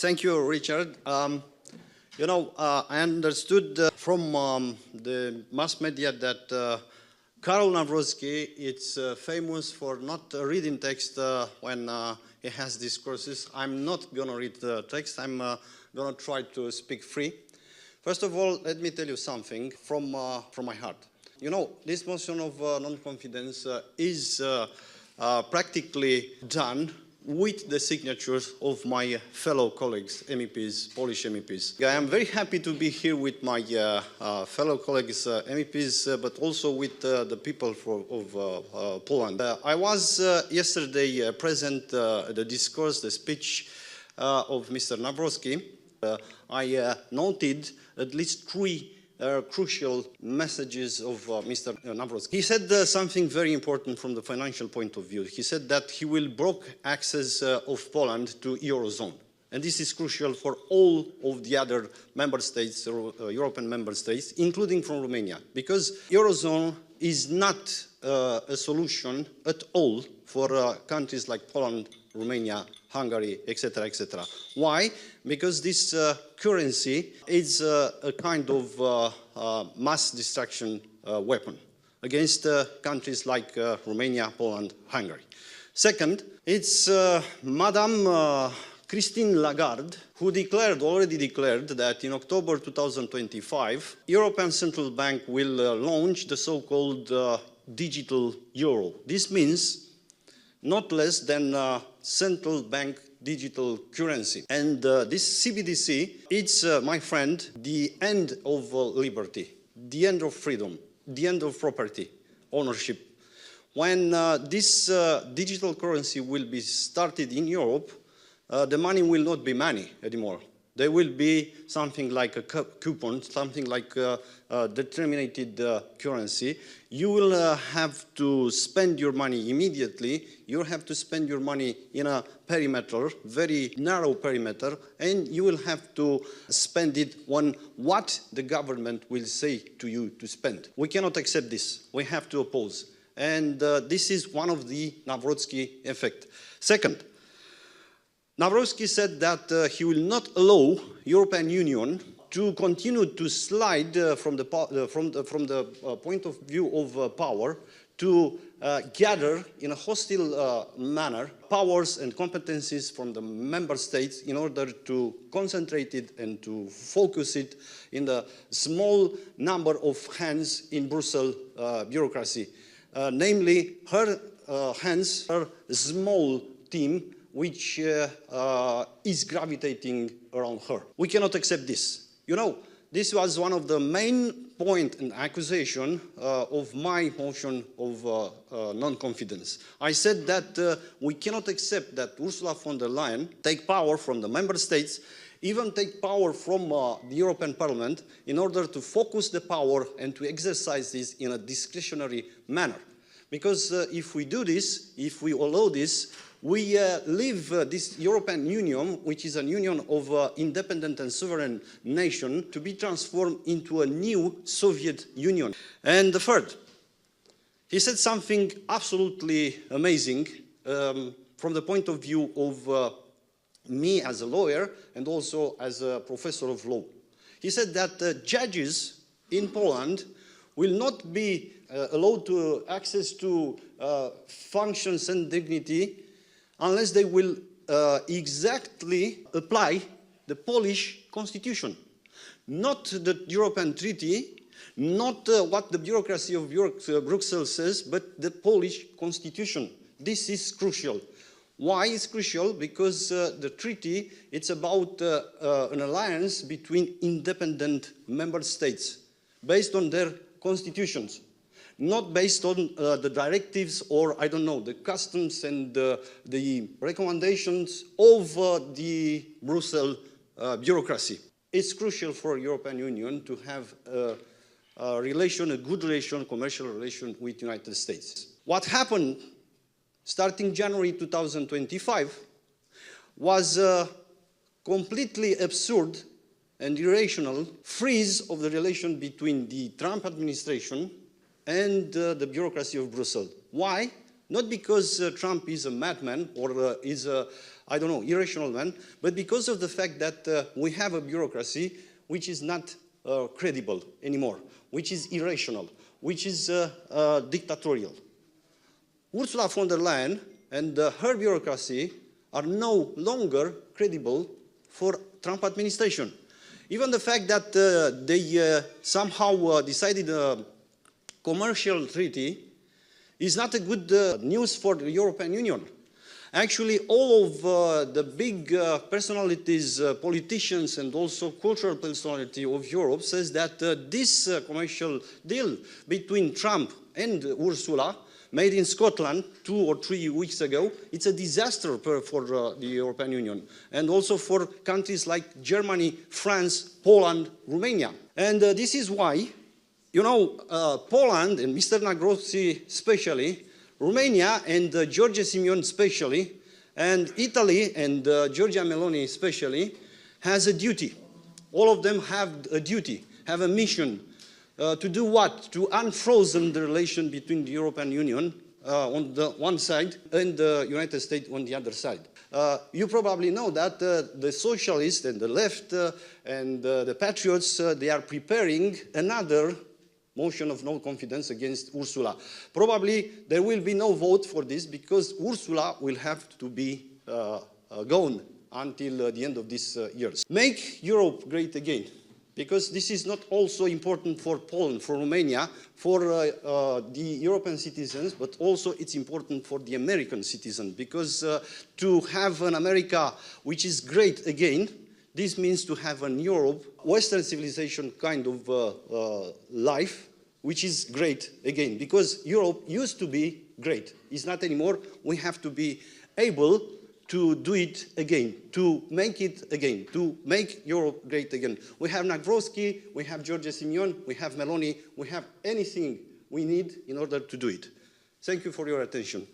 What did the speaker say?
Thank you, Richard. I understood from the mass media that Karol Nawrocki is famous for not reading text when he has discourses. I'm not going to read the text. I'm going to try to speak free. First of all, let me tell you something from my heart. You know, this motion of non-confidence is practically done with the signatures of my fellow colleagues, MEPs, Polish MEPs. I am very happy to be here with my fellow colleagues, MEPs, but also with the people of Poland. I was yesterday present at the discourse, the speech of Mr. Nawrocki. I noted at least three crucial messages of Mr. Nawrocki. He said something very important from the financial point of view. He said that he will block access of Poland to Eurozone. And this is crucial for all of the other member states, European member states, including from Romania, because Eurozone is not a solution at all for countries like Poland, Romania, Hungary, etc., etc. Why? Because this currency is a kind of mass destruction weapon against countries like Romania, Poland, Hungary. Second, it's Madame Christine Lagarde, who already declared that in October 2025, European Central Bank will launch the so-called digital euro. This means not less than central bank digital currency. And this CBDC, it's, my friend, the end of liberty, the end of freedom, the end of property ownership. When this digital currency will be started in Europe, the money will not be money anymore. There will be something like a coupon, something like a determined currency. You will have to spend your money immediately. You have to spend your money in a perimeter, very narrow perimeter, and you will have to spend it on what the government will say to you to spend. We cannot accept this. We have to oppose. And this is one of the Nawrocki effect. Second, Nawrocki said that he will not allow European Union to continue to slide from the point of view of power to gather in a hostile manner powers and competencies from the member states in order to concentrate it and to focus it in the small number of hands in Brussels bureaucracy. Namely, her hands, her small team, which is gravitating around her. We cannot accept this. You know, this was one of the main points and accusation of my motion of non-confidence. I said that we cannot accept that Ursula von der Leyen take power from the member states, even take power from the European Parliament in order to focus the power and to exercise this in a discretionary manner. Because if we do this, if we allow this, we leave this European Union, which is a union of independent and sovereign nations, to be transformed into a new Soviet Union. And the third, he said something absolutely amazing from the point of view of me as a lawyer and also as a professor of law. He said that judges in Poland will not be allowed to access to functions and dignity unless they will exactly apply the Polish constitution. Not the European treaty, not what the bureaucracy of Brussels says, but the Polish constitution. This is crucial. Why is crucial? Because the treaty, it's about an alliance between independent member states based on their constitutions, not based on the directives or, I don't know, the customs and the recommendations of the Brussels bureaucracy. It's crucial for the European Union to have a relation, a good relation, commercial relation with the United States. What happened starting January 2025 was a completely absurd and irrational freeze of the relation between the Trump administration and the bureaucracy of Brussels. Why? Not because Trump is a madman or is a, I don't know, irrational man, but because of the fact that we have a bureaucracy which is not credible anymore, which is irrational, which is dictatorial. Ursula von der Leyen and her bureaucracy are no longer credible for Trump administration. Even the fact that they somehow decided a commercial treaty is not a good news for the European Union. Actually, all of the big personalities, politicians, and also cultural personality of Europe says that this commercial deal between Trump and Ursula, made in Scotland 2 or 3 weeks ago, it's a disaster for the European Union, and also for countries like Germany, France, Poland, Romania. And this is why, you know, Poland and Mr. Gheorghe especially, Romania and Gheorghe Piperea especially, and Italy and Giorgia Meloni especially, has a duty. All of them have a duty, have a mission to do what? To unfrozen the relation between the European Union on the one side and the United States on the other side. You probably know that the socialists and the left and the patriots, they are preparing another motion of no confidence against Ursula. Probably there will be no vote for this because Ursula will have to be gone until the end of this year. Make Europe great again, because this is not also important for Poland, for Romania, for the European citizens, but also it's important for the American citizen, because to have an America which is great again, this means to have an Europe, Western civilization kind of life, which is great again, because Europe used to be great. It's not anymore. We have to be able to do it again, to make it again, to make Europe great again. We have Gheorghe, we have Gheorghe Piperea, we have Meloni, we have anything we need in order to do it. Thank you for your attention.